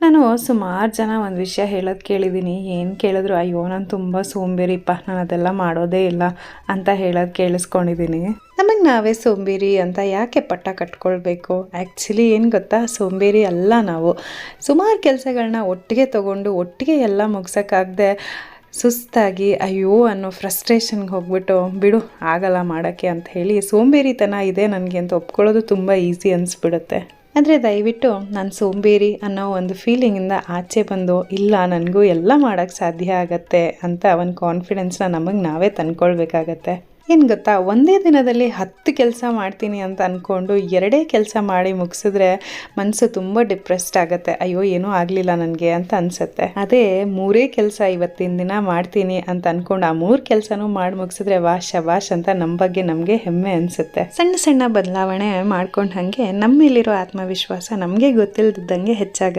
ನಾನು ಸುಮಾರು ಜನ ಒಂದು ವಿಷಯ ಹೇಳೋದು ಕೇಳಿದ್ದೀನಿ, ಏನು ಕೇಳಿದ್ರು ಅಯ್ಯೋ ನಾನು ತುಂಬ ಸೋಂಬೇರಿಪ್ಪ, ನಾನು ಅದೆಲ್ಲ ಮಾಡೋದೇ ಇಲ್ಲ ಅಂತ ಹೇಳೋದು ಕೇಳಿಸ್ಕೊಂಡಿದ್ದೀನಿ. ನಮಗೆ ನಾವೇ ಸೋಂಬೇರಿ ಅಂತ ಯಾಕೆ ಪಟ್ಟ ಕಟ್ಕೊಳ್ಬೇಕು? ಆ್ಯಕ್ಚುಲಿ ಏನು ಗೊತ್ತಾ, ಸೋಂಬೇರಿ ಅಲ್ಲ ನಾವು. ಸುಮಾರು ಕೆಲಸಗಳನ್ನ ಒಟ್ಟಿಗೆ ತೊಗೊಂಡು ಒಟ್ಟಿಗೆ ಎಲ್ಲ ಮುಗ್ಸೋಕ್ಕಾಗದೆ ಸುಸ್ತಾಗಿ ಅಯ್ಯೋ ಅನ್ನೋ ಫ್ರಸ್ಟ್ರೇಷನ್ಗೆ ಹೋಗ್ಬಿಟ್ಟು ಬಿಡು ಆಗಲ್ಲ ಮಾಡೋಕ್ಕೆ ಅಂತ ಹೇಳಿ ಸೋಂಬೇರಿತನ ಇದೆ ನನಗೆ ಅಂತ ಒಪ್ಕೊಳ್ಳೋದು ತುಂಬ ಈಸಿ ಅನಿಸ್ಬಿಡುತ್ತೆ. ಆದರೆ ದಯವಿಟ್ಟು ನಾನು ಸೋಂಬೇರಿ ಅನ್ನೋ ಒಂದು ಫೀಲಿಂಗಿಂದ ಆಚೆ ಬಂದು ಇಲ್ಲ ನನಗೂ ಎಲ್ಲ ಮಾಡೋಕ್ಕೆ ಸಾಧ್ಯ ಆಗತ್ತೆ ಅಂತ ಒಂದು ಕಾನ್ಫಿಡೆನ್ಸ್ನ ನಮಗೆ ನಾವೇ ತಂದ್ಕೊಳ್ಬೇಕಾಗತ್ತೆ. ಏನು ಗೊತ್ತಾ, ಒಂದೇ ದಿನದಲ್ಲಿ 10 ಕೆಲಸ ಮಾಡ್ತೀನಿ ಅಂತ ಅಂದ್ಕೊಂಡು 2 ಕೆಲಸ ಮಾಡಿ ಮುಗಿಸಿದ್ರೆ ಮನಸ್ಸು ತುಂಬ ಡಿಪ್ರೆಸ್ಡ್ ಆಗುತ್ತೆ. ಅಯ್ಯೋ ಏನೂ ಆಗಲಿಲ್ಲ ನನಗೆ ಅಂತ ಅನಿಸುತ್ತೆ. ಅದೇ 3 ಕೆಲಸ ಇವತ್ತಿನ ದಿನ ಮಾಡ್ತೀನಿ ಅಂತ ಅಂದ್ಕೊಂಡು ಆ 3 ಕೆಲಸನೂ ಮಾಡಿ ಮುಗಿಸಿದ್ರೆ ವಾ ಶಬಾಷ್ ಅಂತ ನಮ್ಮ ಬಗ್ಗೆ ನಮಗೆ ಹೆಮ್ಮೆ ಅನಿಸುತ್ತೆ. ಸಣ್ಣ ಸಣ್ಣ ಬದಲಾವಣೆ ಮಾಡ್ಕೊಂಡು ಹಾಗೆ ನಮ್ಮಲ್ಲಿರೋ ಆತ್ಮವಿಶ್ವಾಸ ನಮಗೆ ಗೊತ್ತಿಲ್ಲದಂಗೆ ಹೆಚ್ಚಾಗುತ್ತೆ.